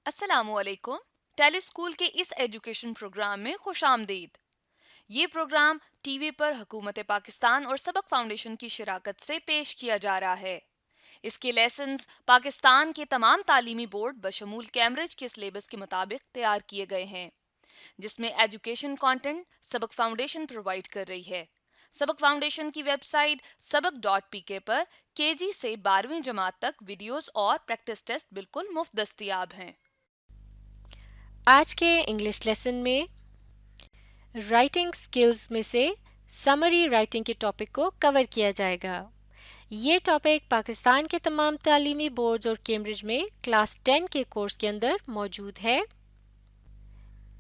السلام علیکم. ٹیلی اسکول کے اس ایجوکیشن پروگرام میں خوش آمدید. یہ پروگرام ٹی وی پر حکومت پاکستان اور سبق فاؤنڈیشن کی شراکت سے پیش کیا جا رہا ہے. اس کے لیسنز پاکستان کے تمام تعلیمی بورڈ بشمول کیمبرج کے سلیبس کے مطابق تیار کیے گئے ہیں، جس میں ایجوکیشن کانٹینٹ سبق فاؤنڈیشن پرووائڈ کر رہی ہے. سبق فاؤنڈیشن کی ویب سائٹ sabak.pk پر KG سے 12ویں جماعت تک ویڈیوز اور پریکٹس ٹیسٹ بالکل مفت دستیاب ہیں. آج کے انگلش لیسن میں رائٹنگ سکلز میں سے سمری رائٹنگ کے ٹاپک کو کور کیا جائے گا. یہ ٹاپک پاکستان کے تمام تعلیمی بورڈز اور کیمبرج میں کلاس 10 کے کورس کے اندر موجود ہے.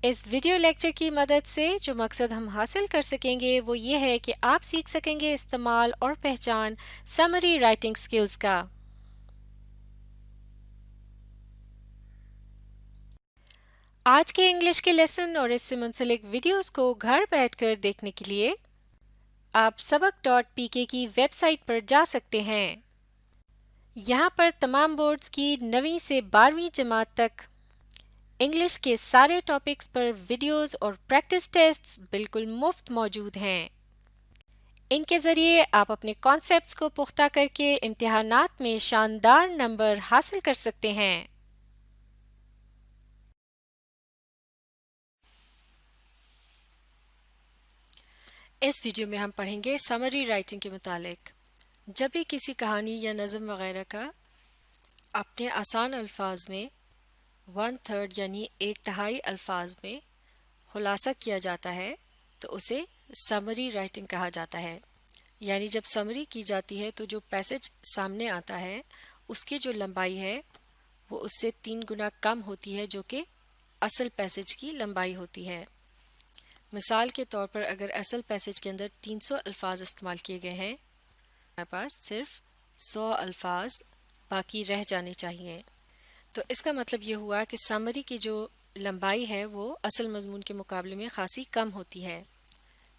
اس ویڈیو لیکچر کی مدد سے جو مقصد ہم حاصل کر سکیں گے وہ یہ ہے کہ آپ سیکھ سکیں گے استعمال اور پہچان سمری رائٹنگ سکلز کا. آج کے انگلش کے لیسن اور اس سے منسلک ویڈیوز کو گھر بیٹھ کر دیکھنے کے لیے آپ sabak.pk کی ویب سائٹ پر جا سکتے ہیں. یہاں پر تمام بورڈز کی 9ویں سے 12ویں جماعت تک انگلش کے سارے ٹاپکس پر ویڈیوز اور پریکٹس ٹیسٹس بالکل مفت موجود ہیں. ان کے ذریعے آپ اپنے کانسیپٹس کو پختہ کر کے امتحانات میں شاندار نمبر حاصل کر سکتے ہیں. اس ویڈیو میں ہم پڑھیں گے سمری رائٹنگ کے متعلق. جب بھی کسی کہانی یا نظم وغیرہ کا اپنے آسان الفاظ میں 1/3 یعنی 1/3 الفاظ میں خلاصہ کیا جاتا ہے تو اسے سمری رائٹنگ کہا جاتا ہے. یعنی جب سمری کی جاتی ہے تو جو پیسج سامنے آتا ہے اس کی جو لمبائی ہے وہ اس سے 3 گنا کم ہوتی ہے جو کہ اصل پیسج کی لمبائی ہوتی ہے. مثال کے طور پر اگر اصل پیسج کے اندر 300 الفاظ استعمال کیے گئے ہیں ہمارے پاس صرف 100 الفاظ باقی رہ جانے چاہیے. تو اس کا مطلب یہ ہوا کہ سمری کی جو لمبائی ہے وہ اصل مضمون کے مقابلے میں خاصی کم ہوتی ہے.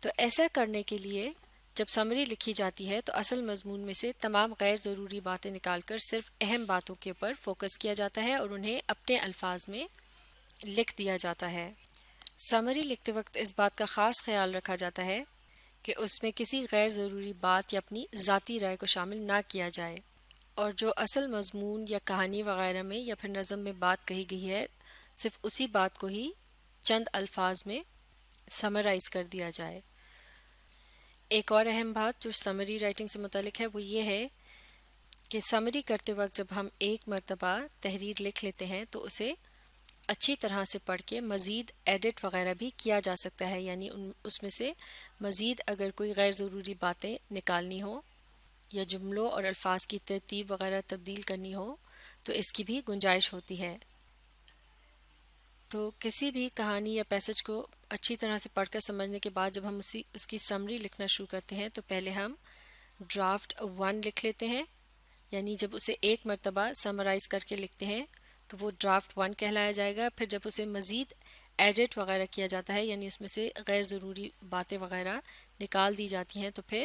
تو ایسا کرنے کے لیے جب سمری لکھی جاتی ہے تو اصل مضمون میں سے تمام غیر ضروری باتیں نکال کر صرف اہم باتوں کے اوپر فوکس کیا جاتا ہے اور انہیں اپنے الفاظ میں لکھ دیا جاتا ہے. سمری لکھتے وقت اس بات کا خاص خیال رکھا جاتا ہے کہ اس میں کسی غیر ضروری بات یا اپنی ذاتی رائے کو شامل نہ کیا جائے اور جو اصل مضمون یا کہانی وغیرہ میں یا پھر نظم میں بات کہی گئی ہے صرف اسی بات کو ہی چند الفاظ میں سمرائز کر دیا جائے. ایک اور اہم بات جو سمری رائٹنگ سے متعلق ہے وہ یہ ہے کہ سمری کرتے وقت جب ہم ایک مرتبہ تحریر لکھ لیتے ہیں تو اسے اچھی طرح سے پڑھ کے مزید ایڈٹ وغیرہ بھی کیا جا سکتا ہے. یعنی اس میں سے مزید اگر کوئی غیر ضروری باتیں نکالنی ہو یا جملوں اور الفاظ کی ترتیب وغیرہ تبدیل کرنی ہو تو اس کی بھی گنجائش ہوتی ہے. تو کسی بھی کہانی یا پیسج کو اچھی طرح سے پڑھ کر سمجھنے کے بعد جب ہم اس کی سمری لکھنا شروع کرتے ہیں تو پہلے ہم ڈرافٹ 1 لکھ لیتے ہیں. یعنی جب اسے ایک مرتبہ سمرائز کر کے لکھتے ہیں تو وہ ڈرافٹ 1 کہلایا جائے گا. پھر جب اسے مزید ایڈٹ وغیرہ کیا جاتا ہے یعنی اس میں سے غیر ضروری باتیں وغیرہ نکال دی جاتی ہیں تو پھر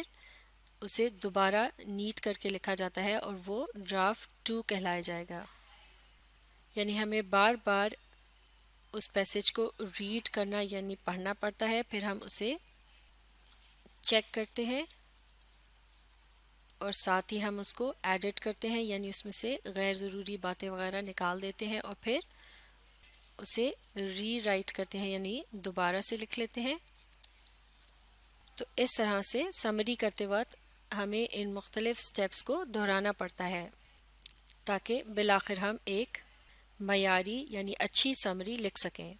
اسے دوبارہ نیٹ کر کے لکھا جاتا ہے اور وہ ڈرافٹ 2 کہلایا جائے گا. یعنی ہمیں بار بار اس پیسج کو ریڈ کرنا یعنی پڑھنا پڑتا ہے. پھر ہم اسے چیک کرتے ہیں اور ساتھ ہی ہم اس کو ایڈٹ کرتے ہیں یعنی اس میں سے غیر ضروری باتیں وغیرہ نکال دیتے ہیں اور پھر اسے ری رائٹ کرتے ہیں یعنی دوبارہ سے لکھ لیتے ہیں. تو اس طرح سے سمری کرتے وقت ہمیں ان مختلف سٹیپس کو دہرانا پڑتا ہے تاکہ بالآخر ہم ایک معیاری یعنی اچھی سمری لکھ سکیں.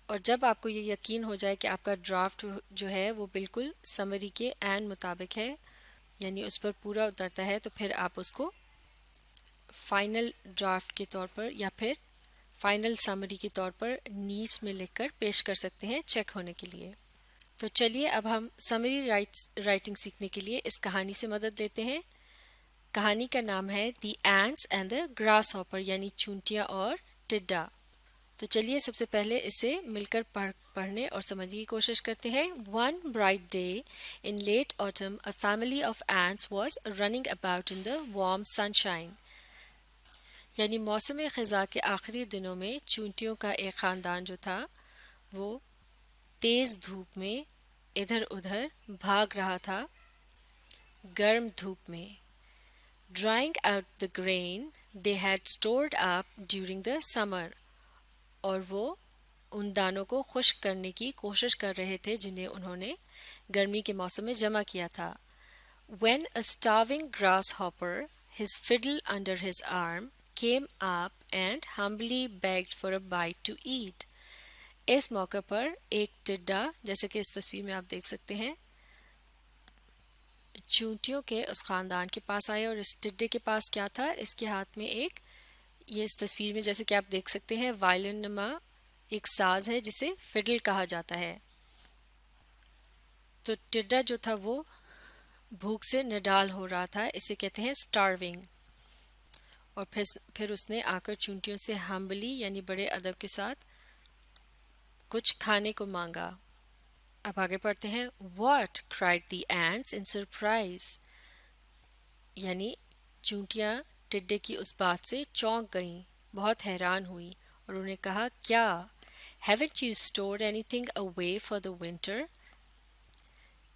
اور جب آپ کو یہ یقین ہو جائے کہ آپ کا ڈرافٹ جو ہے وہ بالکل سمری کے عین مطابق ہے یعنی اس پر پورا اترتا ہے تو پھر آپ اس کو فائنل ڈرافٹ کے طور پر یا پھر فائنل سمری کے طور پر نیٹس میں لکھ کر پیش کر سکتے ہیں چیک ہونے کے لیے. تو چلیے اب ہم سمری رائٹنگ سیکھنے کے لیے اس کہانی سے مدد لیتے ہیں. کہانی کا نام ہے دی اینٹس اینڈ دا گراس ہاپر یعنی چونٹیاں اور ٹڈا. تو چلیے سب سے پہلے اسے مل کر پڑھنے اور سمجھنے کی کوشش کرتے ہیں. One bright day in late autumn, a family of ants was running about in the warm sunshine. یعنی موسم خزاں کے آخری دنوں میں چونٹیوں کا ایک خاندان جو تھا وہ تیز دھوپ میں ادھر ادھر بھاگ رہا تھا، گرم دھوپ میں. Drawing out the green the head stored up during the summer, اور وہ ان دانوں کو خشک کرنے کی کوشش کر رہے تھے جنہیں انہوں نے گرمی کے موسم میں جمع کیا تھا. When a starving grasshopper, his fiddle under his arm, came up and humbly begged for a bite to eat. اس موقع پر ایک ٹڈا، جیسے کہ اس تصویر میں آپ دیکھ سکتے ہیں، چونٹیوں کے اس خاندان کے پاس آیا، اور اس ٹڈے کے پاس کیا تھا؟ اس کے ہاتھ میں ایک، یہ اس تصویر میں جیسے کہ آپ دیکھ سکتے ہیں، وائلن نما ایک ساز ہے جسے فڈل کہا جاتا ہے. تو ٹڈا جو تھا وہ بھوک سے نڈال ہو رہا تھا، اسے کہتے ہیں سٹارونگ. اور پھر اس نے آ کر چونٹیوں سے ہمبلی یعنی بڑے ادب کے ساتھ کچھ کھانے کو مانگا. اب آگے پڑھتے ہیں. What? cried the ants in surprise. یعنی چونٹیاں ٹڈے کی اس بات سے چونک گئیں، بہت حیران ہوئی، اور انہوں نے کہا کیا؟ Haven't you stored anything away for the winter?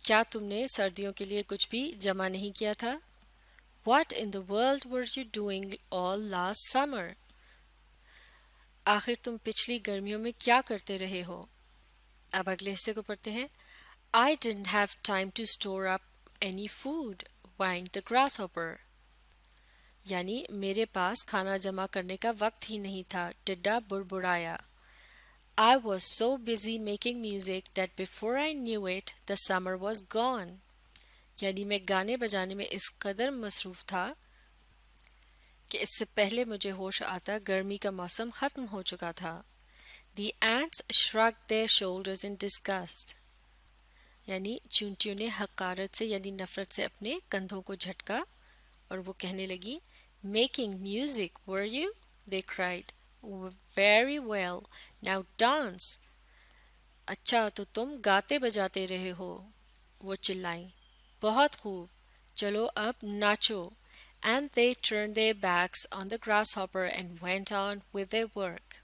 کیا تم نے سردیوں کے لیے کچھ بھی جمع نہیں کیا تھا؟ What in the world were you doing all last summer? آخر تم پچھلی گرمیوں میں کیا کرتے رہے ہو؟ اب اگلے حصے کو پڑھتے ہیں. I didn't have time to store up any food, whined the grasshopper. یعنی میرے پاس کھانا جمع کرنے کا وقت ہی نہیں تھا، ٹڈا بڑبڑایا. I was so busy making music that before I knew it, the summer was gone. یعنی میں گانے بجانے میں اس قدر مصروف تھا کہ اس سے پہلے مجھے ہوش آتا گرمی کا موسم ختم ہو چکا تھا. The ants shrugged their shoulders in disgust. یعنی چونٹیوں نے حقارت سے یعنی نفرت سے اپنے کندھوں کو جھٹکا، اور وہ کہنے لگی. Making music, were you? They cried. Very well. Now dance. اچھا تو تم گاتے بجاتے رہے ہو، وہ چلائیں. بہت خوب، چلو اب ناچو. And they turned their backs on the grasshopper and went on with their work.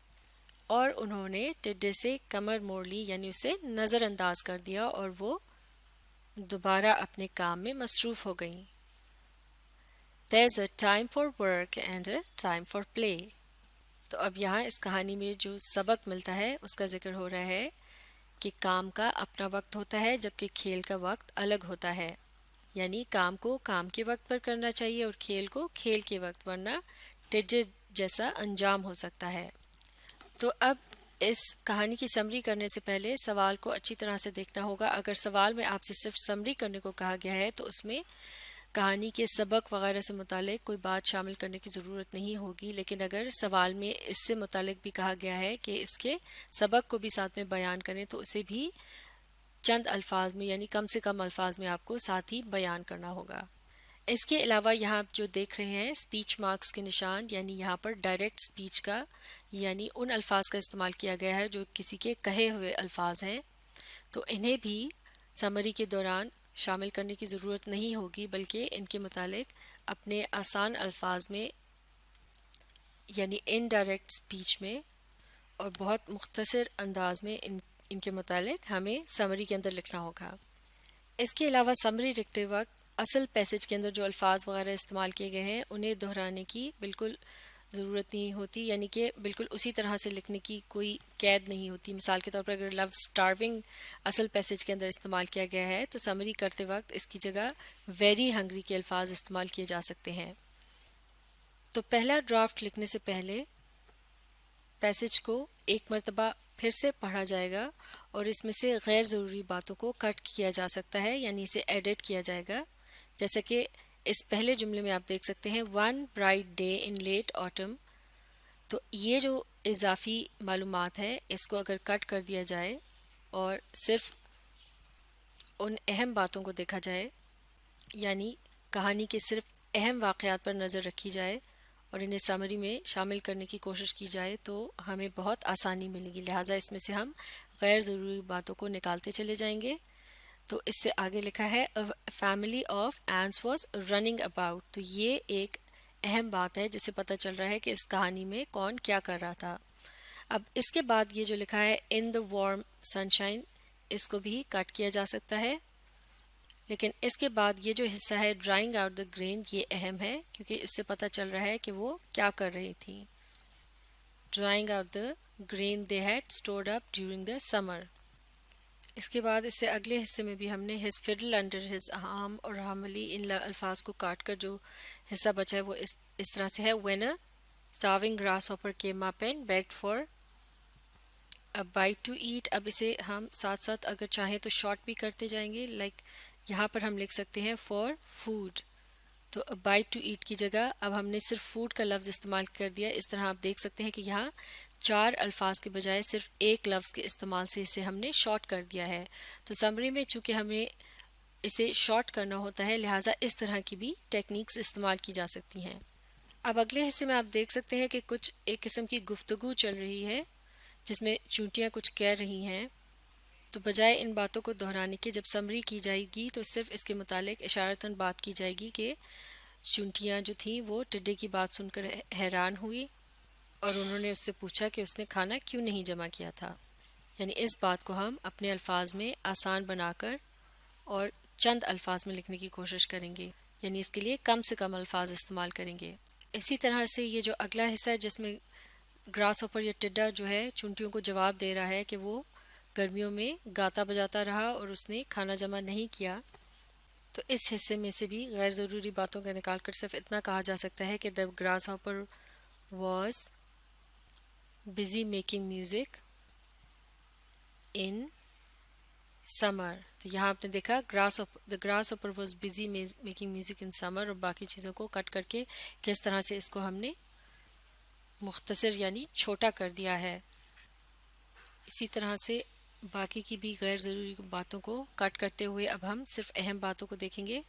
اور انہوں نے ٹڈے سے کمر موڑ لی یعنی اسے نظر انداز کر دیا، اور وہ دوبارہ اپنے کام میں مصروف ہو گئیں. There's a time for work and a time for play. تو اب یہاں اس کہانی میں جو سبق ملتا ہے اس کا ذکر ہو رہا ہے کہ کام کا اپنا وقت ہوتا ہے جبکہ کھیل کا وقت الگ ہوتا ہے. یعنی کام کو کام کے وقت پر کرنا چاہیے اور کھیل کو کھیل کے وقت، ورنہ ٹڈے جیسا انجام ہو سکتا ہے. تو اب اس کہانی کی سمری کرنے سے پہلے سوال کو اچھی طرح سے دیکھنا ہوگا. اگر سوال میں آپ سے صرف سمری کرنے کو کہا گیا ہے تو اس میں کہانی کے سبق وغیرہ سے متعلق کوئی بات شامل کرنے کی ضرورت نہیں ہوگی، لیکن اگر سوال میں اس سے متعلق بھی کہا گیا ہے کہ اس کے سبق کو بھی ساتھ میں بیان کریں تو اسے بھی چند الفاظ میں یعنی کم سے کم الفاظ میں آپ کو ساتھ ہی بیان کرنا ہوگا. اس کے علاوہ یہاں آپ جو دیکھ رہے ہیں اسپیچ مارکس کے نشان، یعنی یہاں پر ڈائریکٹ اسپیچ کا یعنی ان الفاظ کا استعمال کیا گیا ہے جو کسی کے کہے ہوئے الفاظ ہیں، تو انہیں بھی سمری کے دوران شامل کرنے کی ضرورت نہیں ہوگی، بلکہ ان کے متعلق اپنے آسان الفاظ میں یعنی انڈائریکٹ اسپیچ میں اور بہت مختصر انداز میں ان کے متعلق ہمیں سمری کے اندر لکھنا ہوگا. اس کے علاوہ سمری لکھتے وقت اصل پیسج کے اندر جو الفاظ وغیرہ استعمال کیے گئے ہیں انہیں دہرانے کی بالکل ضرورت نہیں ہوتی، یعنی کہ بالکل اسی طرح سے لکھنے کی کوئی قید نہیں ہوتی. مثال کے طور پر اگر لفظ اسٹارونگ اصل پیسج کے اندر استعمال کیا گیا ہے تو سمری کرتے وقت اس کی جگہ ویری ہنگری کے الفاظ استعمال کیے جا سکتے ہیں. تو پہلا ڈرافٹ لکھنے سے پہلے پیسج کو ایک مرتبہ پھر سے پڑھا جائے گا اور اس میں سے غیر ضروری باتوں کو کٹ کیا جا سکتا ہے یعنی اسے ایڈٹ کیا جائے گا. جیسا کہ اس پہلے جملے میں آپ دیکھ سکتے ہیں ون برائٹ ڈے ان لیٹ آٹم، تو یہ جو اضافی معلومات ہے اس کو اگر کٹ کر دیا جائے اور صرف ان اہم باتوں کو دیکھا جائے یعنی کہانی کے صرف اہم واقعات پر نظر رکھی جائے اور انہیں سمری میں شامل کرنے کی کوشش کی جائے تو ہمیں بہت آسانی ملے گی. لہٰذا اس میں سے ہم غیر ضروری باتوں کو نکالتے چلے جائیں گے. تو اس سے آگے لکھا ہے family of ants was running about, تو یہ ایک اہم بات ہے جس سے پتہ چل رہا ہے کہ اس کہانی میں کون کیا کر رہا تھا۔ اب اس کے بعد یہ جو لکھا ہے ان دا وارم سنشائن، اس کو بھی کٹ کیا جا سکتا ہے، لیکن اس کے بعد یہ جو حصہ ہے ڈرائنگ آؤٹ دا گرین، یہ اہم ہے کیونکہ اس سے پتہ چل رہا ہے کہ وہ کیا کر رہی تھی۔ Drawing out the green the head stored up during the summer. اس کے بعد اس سے اگلے حصے میں بھی ہم نے ہز فڈل انڈر ہز آرم اور حاملی ان الفاظ کو کاٹ کر جو حصہ بچا ہے وہ اس طرح سے ہے when a starving grasshopper came up and begged for a bite to eat۔ اب اسے ہم ساتھ ساتھ اگر چاہیں تو شارٹ بھی کرتے جائیں گے، لائک یہاں پر ہم لکھ سکتے ہیں فار فوڈ، تو a bite to eat کی جگہ اب ہم نے صرف فوڈ کا لفظ استعمال کر دیا۔ اس طرح آپ دیکھ سکتے ہیں کہ یہاں 4 الفاظ کے بجائے صرف ایک لفظ کے استعمال سے اسے ہم نے شارٹ کر دیا ہے۔ تو سمری میں چونکہ ہمیں اسے شارٹ کرنا ہوتا ہے، لہٰذا اس طرح کی بھی ٹیکنیکس استعمال کی جا سکتی ہیں۔ اب اگلے حصے میں آپ دیکھ سکتے ہیں کہ کچھ ایک قسم کی گفتگو چل رہی ہے جس میں چونٹیاں کچھ کہہ رہی ہیں، تو بجائے ان باتوں کو دہرانے کے جب سمری کی جائے گی تو صرف اس کے متعلق اشارتاً بات کی جائے گی کہ چونٹیاں جو تھیں وہ ٹڈے کی بات سن کر حیران ہوئی اور انہوں نے اس سے پوچھا کہ اس نے کھانا کیوں نہیں جمع کیا تھا۔ یعنی اس بات کو ہم اپنے الفاظ میں آسان بنا کر اور چند الفاظ میں لکھنے کی کوشش کریں گے، یعنی اس کے لیے کم سے کم الفاظ استعمال کریں گے۔ اسی طرح سے یہ جو اگلا حصہ ہے جس میں گراس ہوپر یا ٹڈا جو ہے چونٹیوں کو جواب دے رہا ہے کہ وہ گرمیوں میں گاتا بجاتا رہا اور اس نے کھانا جمع نہیں کیا، تو اس حصے میں سے بھی غیر ضروری باتوں کا نکال کر صرف اتنا کہا جا سکتا ہے کہ the grasshopper was busy making music in summer۔ تو یہاں آپ نے دیکھا the grasshopper was busy making music in summer، اور باقی چیزوں کو کٹ کر کے کس طرح سے اس کو ہم نے مختصر یعنی چھوٹا کر دیا ہے۔ اسی طرح سے باقی کی بھی غیر ضروری باتوں کو کٹ کرتے ہوئے اب ہم صرف اہم باتوں کو دیکھیں گے۔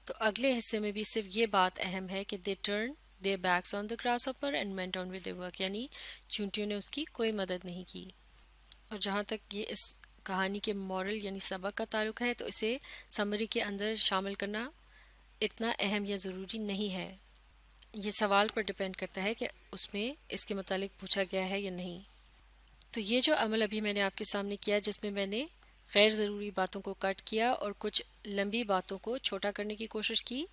تو اگلے حصے میں بھی صرف یہ بات اہم ہے کہ they turned their backs on the grasshopper and went on with their work، یعنی چونٹیوں نے اس کی کوئی مدد نہیں کی۔ اور جہاں تک یہ اس کہانی کے مورل یعنی سبق کا تعلق ہے تو اسے سمری کے اندر شامل کرنا اتنا اہم یا ضروری نہیں ہے، یہ سوال پر ڈپینڈ کرتا ہے کہ اس میں اس کے متعلق پوچھا گیا ہے یا نہیں۔ تو یہ جو عمل ابھی میں نے آپ کے سامنے کیا جس میں میں نے غیر ضروری باتوں کو کٹ کیا اور کچھ لمبی باتوں کو چھوٹا کرنے کی کوشش کی،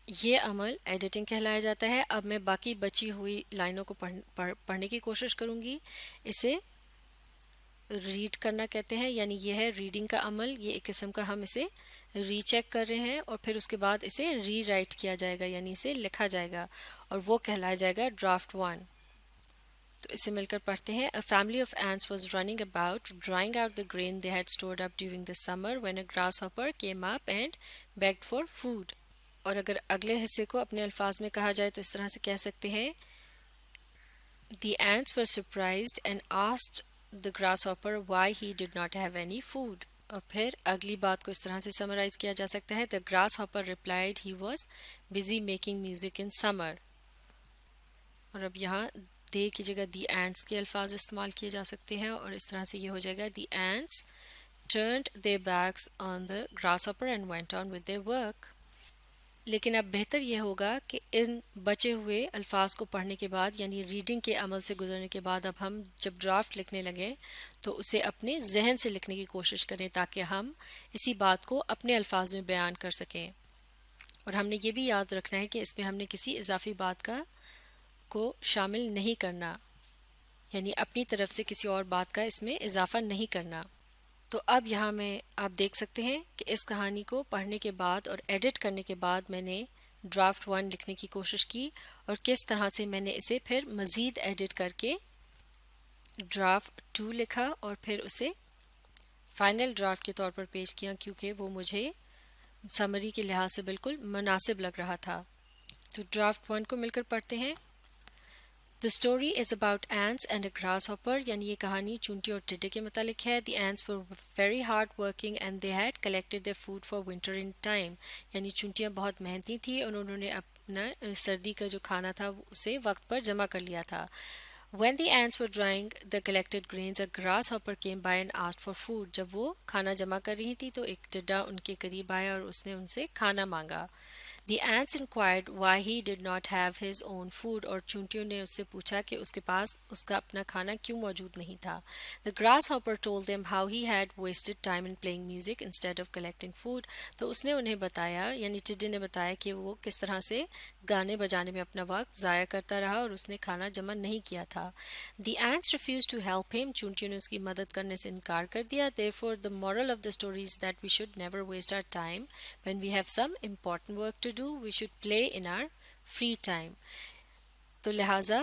یہ عمل ایڈیٹنگ کہلایا جاتا ہے۔ اب میں باقی بچی ہوئی لائنوں کو پڑھنے کی کوشش کروں گی، اسے ریڈ کرنا کہتے ہیں، یعنی یہ ہے ریڈنگ کا عمل، یہ ایک قسم کا ہم اسے ری چیک کر رہے ہیں اور پھر اس کے بعد اسے ری رائٹ کیا جائے گا، یعنی اسے لکھا جائے گا اور وہ کہلایا جائے گا ڈرافٹ 1۔ تو اسے مل کر پڑھتے ہیں۔ A family of ants was running about, drying out the grain they had stored up during the summer when a grasshopper came up and begged for food۔ اور اگر اگلے حصے کو اپنے الفاظ میں کہا جائے تو اس طرح سے کہہ سکتے ہیں The ants were surprised and asked the grasshopper why he did not have any food۔ اور پھر اگلی بات کو اس طرح سے سمرائز کیا جا سکتا ہے The grasshopper replied he was busy making music in summer۔ اور اب یہاں دے کی جگہ دی اینٹس کے الفاظ استعمال کیے جا سکتے ہیں اور اس طرح سے یہ ہو جائے گا دی اینٹس turned their backs on the grasshopper and went on with their work۔ لیکن اب بہتر یہ ہوگا کہ ان بچے ہوئے الفاظ کو پڑھنے کے بعد یعنی ریڈنگ کے عمل سے گزرنے کے بعد اب ہم جب ڈرافٹ لکھنے لگیں تو اسے اپنے ذہن سے لکھنے کی کوشش کریں تاکہ ہم اسی بات کو اپنے الفاظ میں بیان کر سکیں۔ اور ہم نے یہ بھی یاد رکھنا ہے کہ اس میں ہم نے کسی اضافی بات کو شامل نہیں کرنا، یعنی اپنی طرف سے کسی اور بات کا اس میں اضافہ نہیں کرنا۔ تو اب یہاں میں آپ دیکھ سکتے ہیں کہ اس کہانی کو پڑھنے کے بعد اور ایڈٹ کرنے کے بعد میں نے ڈرافٹ 1 لکھنے کی کوشش کی اور کس طرح سے میں نے اسے پھر مزید ایڈٹ کر کے ڈرافٹ 2 لکھا اور پھر اسے فائنل ڈرافٹ کے طور پر پیش کیا کیونکہ وہ مجھے سمری کے لحاظ سے بالکل مناسب لگ رہا تھا۔ تو ڈرافٹ 1 کو مل کر پڑھتے ہیں۔ The story is about ants and a grasshopper، یعنی یہ کہانی چونٹی اور ٹڈے کے متعلق ہے۔ The ants were very hard working and they had collected their food for winter in time، یعنی چونٹیاں بہت محنتی تھیں اور انہوں نے اپنا سردی کا جو کھانا تھا اسے وقت پر جمع کر لیا تھا۔ When the ants were drying the collected grains, a grasshopper came by and asked for food۔ جب وہ کھانا جمع کر رہی تھی تو ایک ٹڈا ان کے قریب آیا اور اس نے ان سے کھانا مانگا۔ The ants inquired why he did not have his own food اور چونٹیوں نے اس سے پوچھا کہ اس کے پاس اس کا اپنا کھانا کیوں موجود نہیں تھا. The grasshopper told them how he had wasted time in playing music instead of collecting food. تو اس نے انہیں بتایا یعنی ٹڈے نے بتایا کہ وہ کس طرح سے گانے بجانے میں اپنا وقت ضائع کرتا رہا اور اس نے کھانا جمع نہیں کیا تھا. The ants refused to help him. چونٹیوں نے اس کی مدد کرنے سے انکار کر دیا. Therefore, the moral of the story is that we should never waste our time. When we have some important work to do, we should play in our free time. تو لہٰذا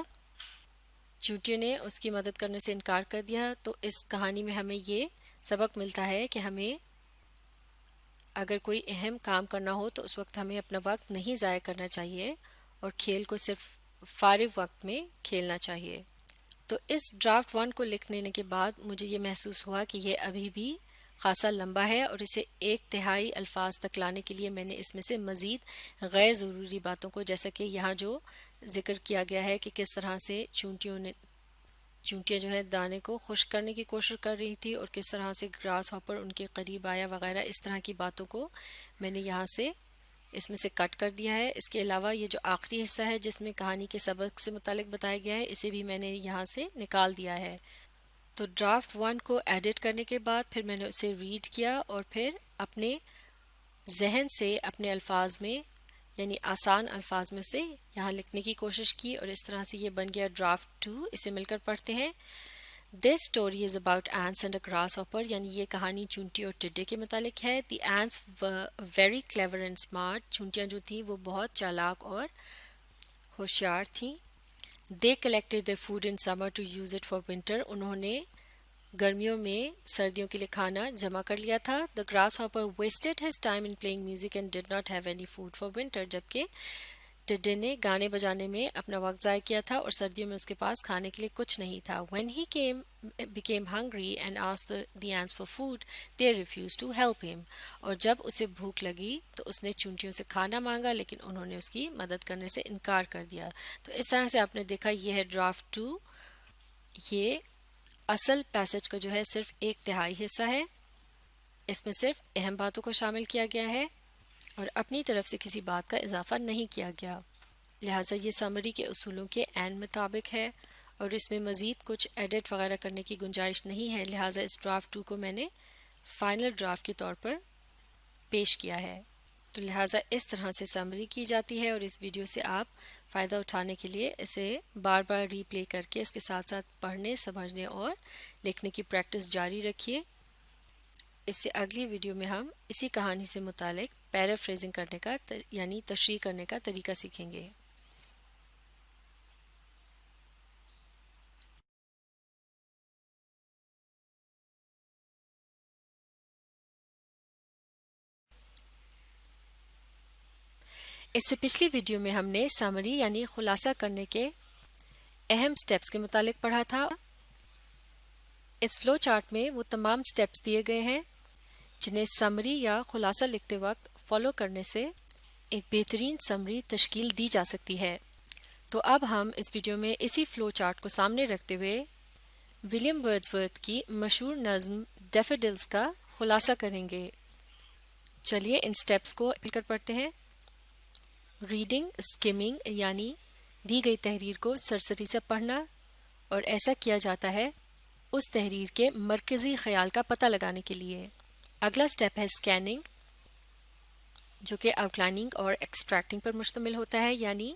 چونٹیوں نے اس کی مدد کرنے سے انکار کر دیا. تو اس کہانی میں ہمیں یہ سبق ملتا ہے کہ ہمیں اگر کوئی اہم کام کرنا ہو تو اس وقت ہمیں اپنا وقت نہیں ضائع کرنا چاہیے اور کھیل کو صرف فارغ وقت میں کھیلنا چاہیے. تو اس ڈرافٹ 1 کو لکھنے کے بعد مجھے یہ محسوس ہوا کہ یہ ابھی بھی خاصا لمبا ہے اور اسے 1/3 الفاظ تک لانے کے لیے میں نے اس میں سے مزید غیر ضروری باتوں کو جیسا کہ یہاں جو ذکر کیا گیا ہے کہ کس طرح سے چونٹیاں جو ہے دانے کو خشک کرنے کی کوشش کر رہی تھی اور کس طرح سے گراس ہاپر ان کے قریب آیا وغیرہ اس طرح کی باتوں کو میں نے یہاں سے اس میں سے کٹ کر دیا ہے. اس کے علاوہ یہ جو آخری حصہ ہے جس میں کہانی کے سبق سے متعلق بتایا گیا ہے اسے بھی میں نے یہاں سے نکال دیا ہے. تو ڈرافٹ 1 کو ایڈٹ کرنے کے بعد پھر میں نے اسے ریڈ کیا اور پھر اپنے ذہن سے اپنے الفاظ میں یعنی آسان الفاظ میں اسے یہاں لکھنے کی کوشش کی اور اس طرح سے یہ بن گیا ڈرافٹ 2. اسے مل کر پڑھتے ہیں. This story is about ants and a grasshopper یعنی یہ کہانی چونٹی اور ٹڈے کے متعلق ہے. The ants were very clever and smart. چونٹیاں جو تھیں وہ بہت چالاک اور ہوشیار تھیں. They collected their food in summer to use it for winter. انہوں نے گرمیوں میں سردیوں کے لیے کھانا جمع کر لیا تھا. The grasshopper wasted his time in playing music and did not have any food for winter. جبکہ ٹڈے نے گانے بجانے میں اپنا وقت ضائع کیا تھا اور سردیوں میں اس کے پاس کھانے کے لیے کچھ نہیں تھا. When he became hungry and asked the ants for food, they refused to help him. اور جب اسے بھوک لگی تو اس نے چونٹیوں سے کھانا مانگا لیکن انہوں نے اس کی مدد کرنے سے انکار کر دیا. تو اس طرح سے آپ نے دیکھا یہ ہے ڈرافٹ 2. یہ اصل پیسج کا جو ہے صرف 1/3 حصہ ہے. اس میں صرف اہم باتوں کو شامل کیا گیا ہے اور اپنی طرف سے کسی بات کا اضافہ نہیں کیا گیا. لہٰذا یہ سمری کے اصولوں کے عین مطابق ہے اور اس میں مزید کچھ ایڈٹ وغیرہ کرنے کی گنجائش نہیں ہے. لہٰذا اس ڈرافٹ 2 کو میں نے فائنل ڈرافٹ کے طور پر پیش کیا ہے. تو لہٰذا اس طرح سے سمری کی جاتی ہے اور اس ویڈیو سے آپ فائدہ اٹھانے کے لیے اسے بار بار ری پلے کر کے اس کے ساتھ ساتھ پڑھنے سمجھنے اور لکھنے کی پریکٹس جاری رکھیے. اس سے اگلی ویڈیو میں ہم اسی کہانی سے متعلق پیرافریزنگ کرنے کا یعنی تشریح کرنے کا طریقہ سیکھیں گے. اس سے پچھلی ویڈیو میں ہم نے سمری یعنی خلاصہ کرنے کے اہم سٹیپس کے متعلق پڑھا تھا. اس فلو چارٹ میں وہ تمام سٹیپس دیے گئے ہیں جنہیں سمری یا خلاصہ لکھتے وقت فالو کرنے سے ایک بہترین سمری تشکیل دی جا سکتی ہے. تو اب ہم اس ویڈیو میں اسی فلو چارٹ کو سامنے رکھتے ہوئے ولیم ورڈزورتھ کی مشہور نظم ڈیفوڈلز کا خلاصہ کریں گے. چلیے ان سٹیپس کو مل کر پڑھتے ہیں. ریڈنگ اسکمنگ یعنی دی گئی تحریر کو سرسری سے پڑھنا اور ایسا کیا جاتا ہے اس تحریر کے مرکزی خیال کا پتہ لگانے کے لیے. اگلا سٹیپ ہے اسکیننگ جو کہ آؤٹ لائننگ اور ایکسٹریکٹنگ پر مشتمل ہوتا ہے یعنی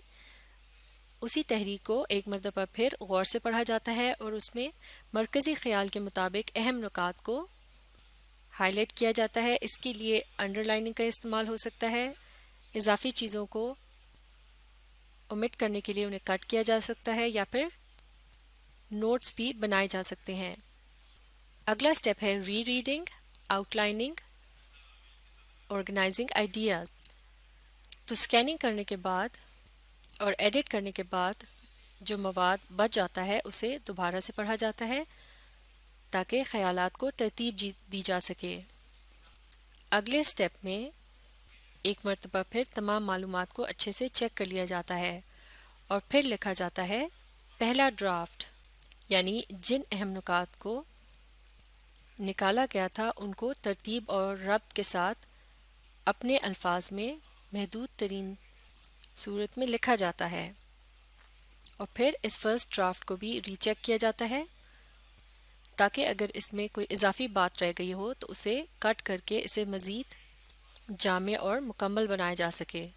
اسی تحریر کو ایک مرتبہ پھر غور سے پڑھا جاتا ہے اور اس میں مرکزی خیال کے مطابق اہم نکات کو ہائی لائٹ کیا جاتا ہے. اس کے لیے انڈر لائننگ کا استعمال ہو سکتا ہے. اضافی چیزوں کو اومٹ کرنے کے لیے انہیں کٹ کیا جا سکتا ہے یا پھر نوٹس بھی بنائے جا سکتے ہیں. اگلا سٹیپ ہے rereading outlining organising ideas. تو اسکیننگ کرنے کے بعد اور ایڈٹ کرنے کے بعد جو مواد بچ جاتا ہے اسے دوبارہ سے پڑھا جاتا ہے تاکہ خیالات کو ترتیب دی جا سکے. اگلے سٹیپ میں ایک مرتبہ پھر تمام معلومات کو اچھے سے چیک کر لیا جاتا ہے اور پھر لکھا جاتا ہے پہلا ڈرافٹ یعنی جن اہم نکات کو نکالا گیا تھا ان کو ترتیب اور ربط کے ساتھ اپنے الفاظ میں محدود ترین صورت میں لکھا جاتا ہے، اور پھر اس فرسٹ ڈرافٹ کو بھی ری چیک کیا جاتا ہے تاکہ اگر اس میں کوئی اضافی بات رہ گئی ہو تو اسے کٹ کر کے اسے مزید جامع اور مکمل بنایا جا سکے۔